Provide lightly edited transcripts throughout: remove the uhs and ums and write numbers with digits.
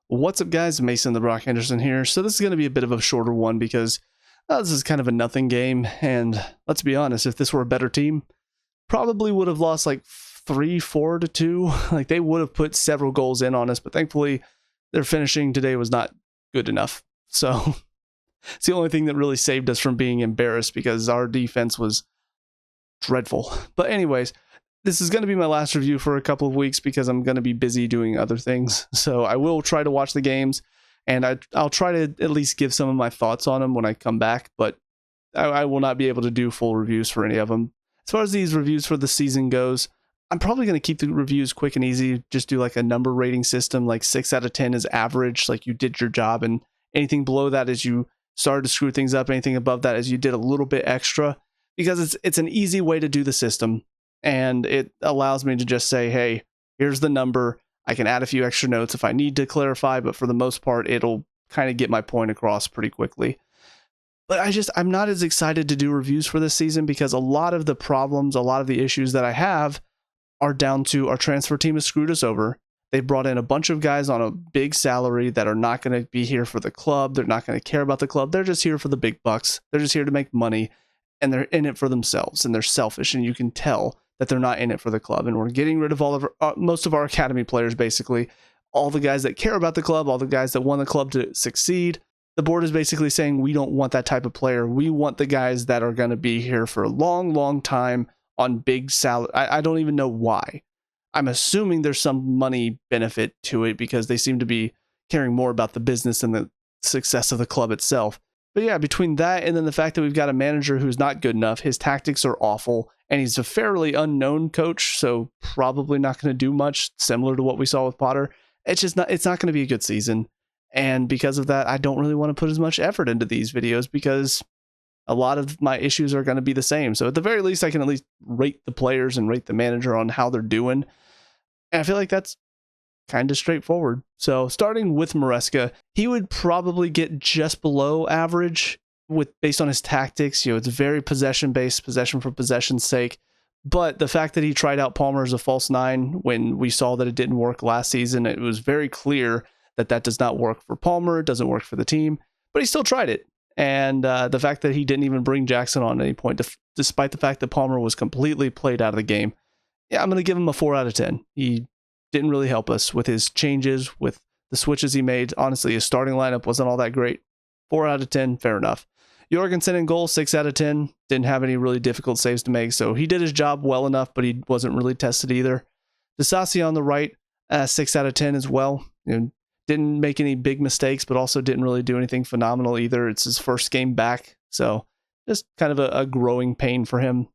What's up, guys? Mason the Brock Henderson here. So this is going to be a bit of a shorter one because this is kind of a nothing game, and let's be honest, if this were a better team, probably would have lost like 3-4 to 2. Like, they would have put several goals in on us, but thankfully their finishing today was not good enough. So it's the only thing that really saved us from being embarrassed, because our defense was dreadful. But anyways, this is going to be my last review for a couple of weeks because I'm going to be busy doing other things. So I will try to watch the games, and I'll try to at least give some of my thoughts on them when I come back, but I will not be able to do full reviews for any of them. As far as these reviews for the season goes, I'm probably going to keep the reviews quick and easy, just do like a number rating system, like 6 out of 10 is average, like you did your job, and anything below that is you started to screw things up, anything above that is you did a little bit extra, because it's an easy way to do the system. And it allows me to just say, hey, here's the number. I can add a few extra notes if I need to clarify, but for the most part, it'll kind of get my point across pretty quickly. But I'm not as excited to do reviews for this season because a lot of the problems, a lot of the issues that I have are down to our transfer team has screwed us over. They brought in a bunch of guys on a big salary that are not going to be here for the club. They're not going to care about the club. They're just here for the big bucks. They're just here to make money, and they're in it for themselves, and they're selfish, and you can tell that they're not in it for the club. And we're getting rid of all of most of our academy players, basically all the guys that care about the club, all the guys that want the club to succeed. The board is basically saying, we don't want that type of player. We want the guys that are going to be here for a long, long time on big salary. I don't even know why. I'm assuming there's some money benefit to it because they seem to be caring more about the business and the success of the club itself. But yeah, between that and then the fact that we've got a manager who's not good enough, his tactics are awful, and he's a fairly unknown coach, so probably not going to do much, similar to what we saw with Potter. It's not going to be a good season. And because of that, I don't really want to put as much effort into these videos because a lot of my issues are going to be the same. So at the very least, I can at least rate the players and rate the manager on how they're doing. And I feel like that's kind of straightforward. So starting with Maresca, he would probably get just below average based on his tactics. It's very possession based, possession for possession's sake. But the fact that he tried out Palmer as a false 9 when we saw that it didn't work last season, it was very clear that that does not work for Palmer. It doesn't work for the team, but he still tried it. And the fact that he didn't even bring Jackson on at any point, despite the fact that Palmer was completely played out of the game, yeah, I'm going to give him a 4 out of 10. He didn't really help us with his changes, with the switches he made. Honestly, his starting lineup wasn't all that great. 4 out of 10, fair enough. Jorgensen in goal, 6 out of 10. Didn't have any really difficult saves to make, so he did his job well enough, but he wasn't really tested either. Disasi on the right, 6 out of 10 as well. Didn't make any big mistakes, but also didn't really do anything phenomenal either. It's his first game back, so just kind of a growing pain for him.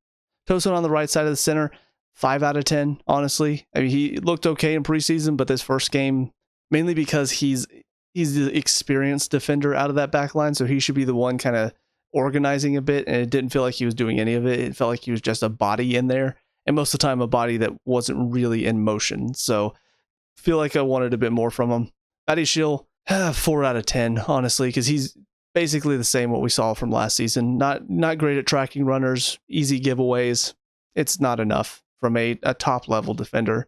Tosin on the right side of the center, 5 out of 10, honestly. I mean, he looked okay in preseason, but this first game, mainly because he's the experienced defender out of that back line, so he should be the one kind of organizing a bit, and it didn't feel like he was doing any of it. It felt like he was just a body in there, and most of the time a body that wasn't really in motion. So I feel like I wanted a bit more from him. Matty Schill, 4 out of 10, honestly, because he's basically the same what we saw from last season. Not great at tracking runners, easy giveaways. It's not enough from a top-level defender.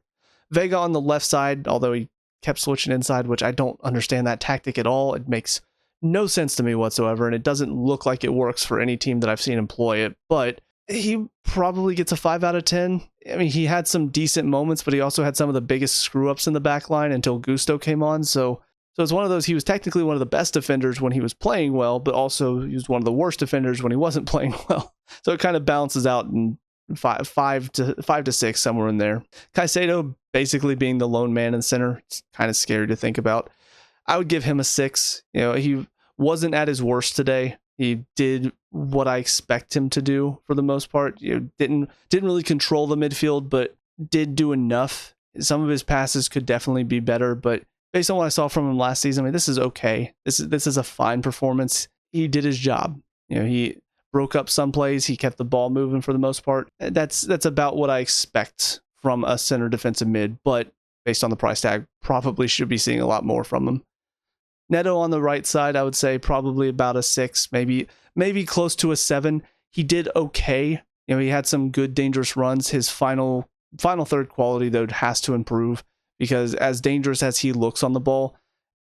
Vega on the left side, although he kept switching inside, which I don't understand that tactic at all. It makes no sense to me whatsoever, and it doesn't look like it works for any team that I've seen employ it, but he probably gets a 5 out of 10. I mean, he had some decent moments, but he also had some of the biggest screw-ups in the back line until Gusto came on, so it's one of those, he was technically one of the best defenders when he was playing well, but also he was one of the worst defenders when he wasn't playing well. So it kind of balances out in 5 to 6, somewhere in there. Caicedo basically being the lone man in center. It's kind of scary to think about. I would give him a 6. He wasn't at his worst today. He did what I expect him to do for the most part. Didn't really control the midfield, but did do enough. Some of his passes could definitely be better, but based on what I saw from him last season, I mean, this is okay. This is a fine performance. He did his job. He broke up some plays. He kept the ball moving for the most part. That's about what I expect from a center defensive mid, but based on the price tag, probably should be seeing a lot more from him. Neto on the right side, I would say probably about a 6, maybe close to a 7. He did okay. He had some good dangerous runs. His final third quality, though, has to improve, because as dangerous as he looks on the ball,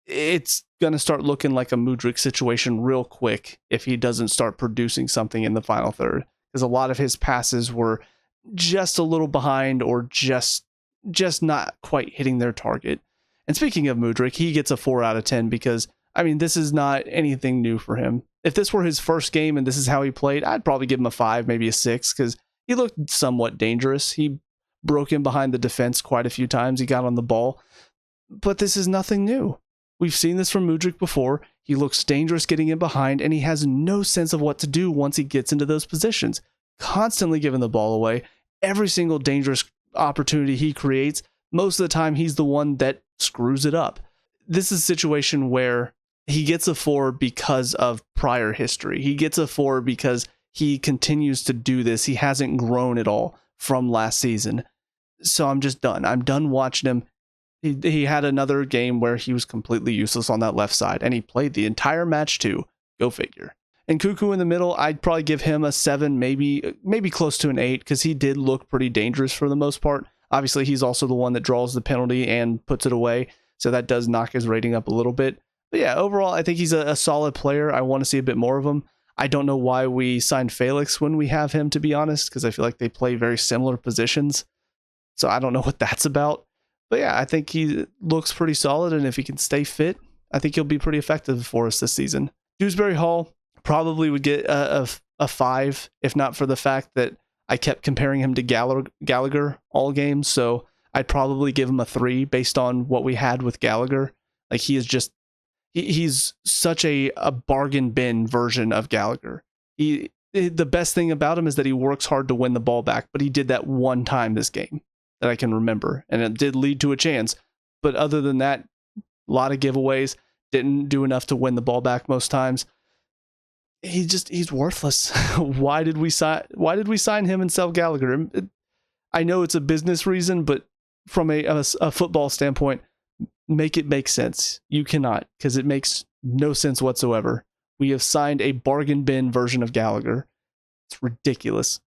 it's going to start looking like a Mudryk situation real quick if he doesn't start producing something in the final third, because a lot of his passes were just a little behind or just not quite hitting their target. And speaking of Mudryk, he gets a 4 out of 10 because, I mean, this is not anything new for him. If this were his first game and this is how he played, I'd probably give him a 5, maybe a 6, because he looked somewhat dangerous. He broke in behind the defense quite a few times. He got on the ball. But this is nothing new. We've seen this from Mudryk before. He looks dangerous getting in behind, and he has no sense of what to do once he gets into those positions. Constantly giving the ball away. Every single dangerous opportunity he creates, most of the time he's the one that screws it up. This is a situation where he gets a 4 because of prior history. He gets a 4 because he continues to do this. He hasn't grown at all from last season. So I'm just done. I'm done watching him. He had another game where he was completely useless on that left side, and he played the entire match too. Go figure. And Cuckoo in the middle, I'd probably give him a 7, maybe close to an 8, because he did look pretty dangerous for the most part. Obviously, he's also the one that draws the penalty and puts it away, so that does knock his rating up a little bit. But yeah, overall, I think he's a solid player. I want to see a bit more of him. I don't know why we signed Felix when we have him, to be honest, because I feel like they play very similar positions. So I don't know what that's about. But yeah, I think he looks pretty solid, and if he can stay fit, I think he'll be pretty effective for us this season. Dewsbury-Hall probably would get a 5, if not for the fact that I kept comparing him to Gallagher all games, so I'd probably give him a 3 based on what we had with Gallagher. Like, he is just, he's such a bargain bin version of Gallagher. The best thing about him is that he works hard to win the ball back, but he did that one time this game that I can remember, and it did lead to a chance. But other than that, a lot of giveaways, didn't do enough to win the ball back most times. He's worthless. Why did we sign him and sell Gallagher? I know it's a business reason, but from a football standpoint, make it make sense. You cannot, because it makes no sense whatsoever. We have signed a bargain bin version of Gallagher. It's ridiculous.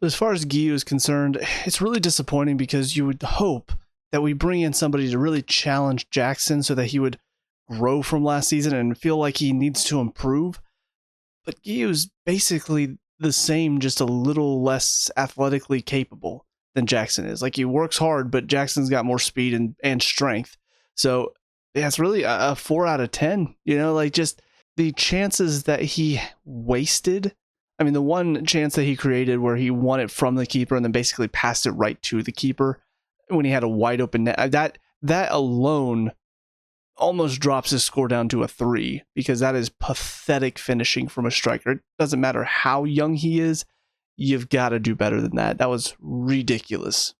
But as far as Guillou is concerned, it's really disappointing because you would hope that we bring in somebody to really challenge Jackson so that he would grow from last season and feel like he needs to improve. But Guillau's basically the same, just a little less athletically capable than Jackson is. Like, he works hard, but Jackson's got more speed and strength. So yeah, it's really a 4 out of 10. You know, like, just the chances that he wasted. I mean, the one chance that he created where he won it from the keeper and then basically passed it right to the keeper when he had a wide open net, that alone almost drops his score down to a 3, because that is pathetic finishing from a striker. It doesn't matter how young he is, you've got to do better than that. That was ridiculous.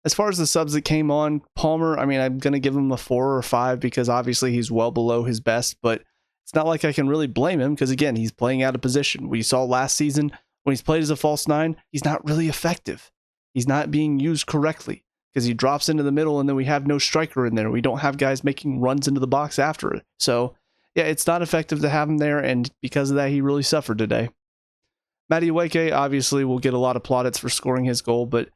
As far as the subs that came on, Palmer, I mean, I'm going to give him a 4 or 5 because obviously he's well below his best, but it's not like I can really blame him because, again, he's playing out of position. We saw last season when he's played as a false 9, he's not really effective. He's not being used correctly because he drops into the middle and then we have no striker in there. We don't have guys making runs into the box after it. So, yeah, it's not effective to have him there, and because of that, he really suffered today. Matty Uweke obviously will get a lot of plaudits for scoring his goal, but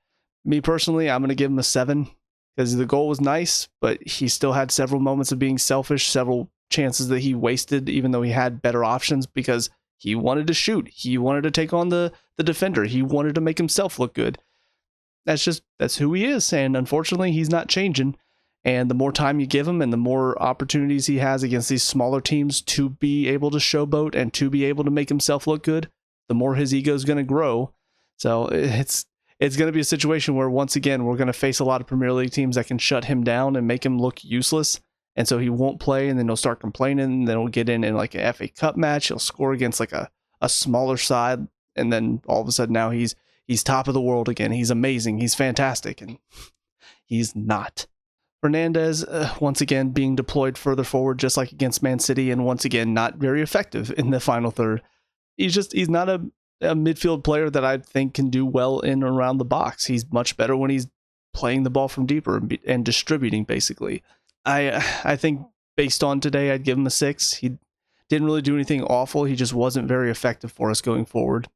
me personally, I'm going to give him a 7 because the goal was nice, but he still had several moments of being selfish, several chances that he wasted, even though he had better options because he wanted to shoot. He wanted to take on the defender. He wanted to make himself look good. That's who he is, and unfortunately, he's not changing. And the more time you give him and the more opportunities he has against these smaller teams to be able to showboat and to be able to make himself look good, the more his ego is going to grow. So it's going to be a situation where, once again, we're going to face a lot of Premier League teams that can shut him down and make him look useless. And so he won't play, and then he'll start complaining, and then he'll get in like an FA Cup match. He'll score against like a smaller side, and then all of a sudden now he's top of the world again. He's amazing. He's fantastic, and he's not. Fernandez, once again, being deployed further forward, just like against Man City, and once again, not very effective in the final third. He's not a midfield player that I think can do well in and around the box. He's much better when he's playing the ball from deeper and distributing, basically. I think based on today, I'd give him a 6. He didn't really do anything awful. He just wasn't very effective for us going forward.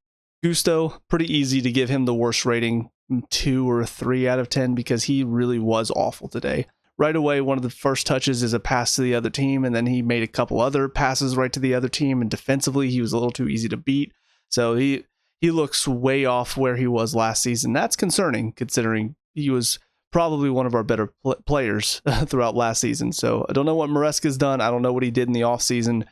Gusto, pretty easy to give him the worst rating, 2 or 3 out of 10, because he really was awful today. right away, one of the first touches is a pass to the other team, and then he made a couple other passes right to the other team, and defensively he was a little too easy to beat. So he looks way off where he was last season. That's concerning, considering he was probably one of our better players throughout last season. So I don't know what Maresca's done. I don't know what he did in the offseason,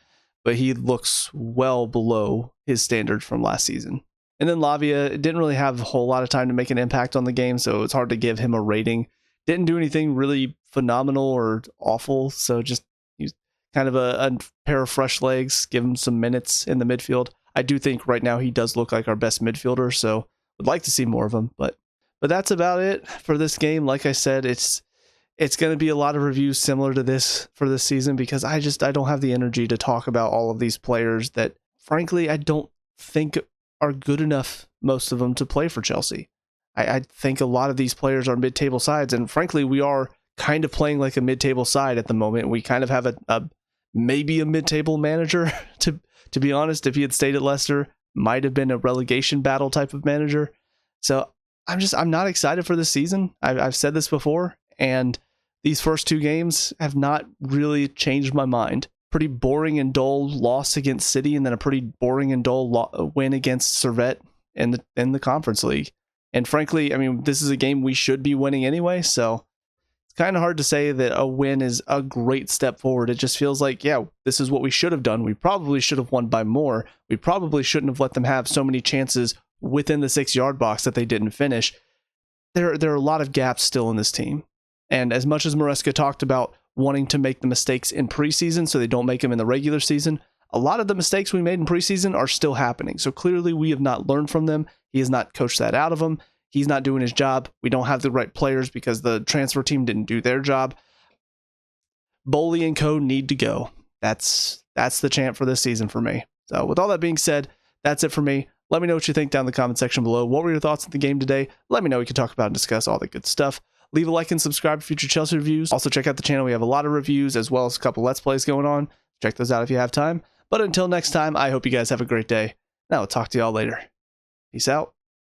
but he looks well below his standard from last season. And then Lavia didn't really have a whole lot of time to make an impact on the game, so it's hard to give him a rating. Didn't do anything really phenomenal or awful, so just he's kind of a pair of fresh legs, give him some minutes in the midfield. I do think right now he does look like our best midfielder, so would like to see more of him. But that's about it for this game. Like I said, it's going to be a lot of reviews similar to this for this season, because I don't have the energy to talk about all of these players that, frankly, I don't think are good enough, most of them, to play for Chelsea. I think a lot of these players are mid-table sides, and frankly, we are kind of playing like a mid-table side at the moment. We kind of have a maybe a mid-table manager, to be honest. If he had stayed at Leicester, might have been a relegation battle type of manager. So I'm not excited for this season. I've said this before, and these first two games have not really changed my mind. Pretty boring and dull loss against City, and then a pretty boring and dull win against Servette in the Conference League. And frankly, I mean, this is a game we should be winning anyway, so it's kind of hard to say that a win is a great step forward. It just feels like, yeah, this is what we should have done. We probably should have won by more. We probably shouldn't have let them have so many chances within the 6-yard box that they didn't finish. There are a lot of gaps still in this team. And as much as Maresca talked about wanting to make the mistakes in preseason so they don't make them in the regular season, a lot of the mistakes we made in preseason are still happening. So clearly we have not learned from them. He has not coached that out of him. He's not doing his job. We don't have the right players because the transfer team didn't do their job. Bowley and co need to go. That's the chant for this season for me. So with all that being said, that's it for me. Let me know what you think down in the comment section below. What were your thoughts on the game today? Let me know. We can talk about and discuss all the good stuff. Leave a like and subscribe for future Chelsea reviews. Also check out the channel. We have a lot of reviews as well as a couple Let's Plays going on. Check those out if you have time. But until next time, I hope you guys have a great day. And I will talk to y'all later. Peace out.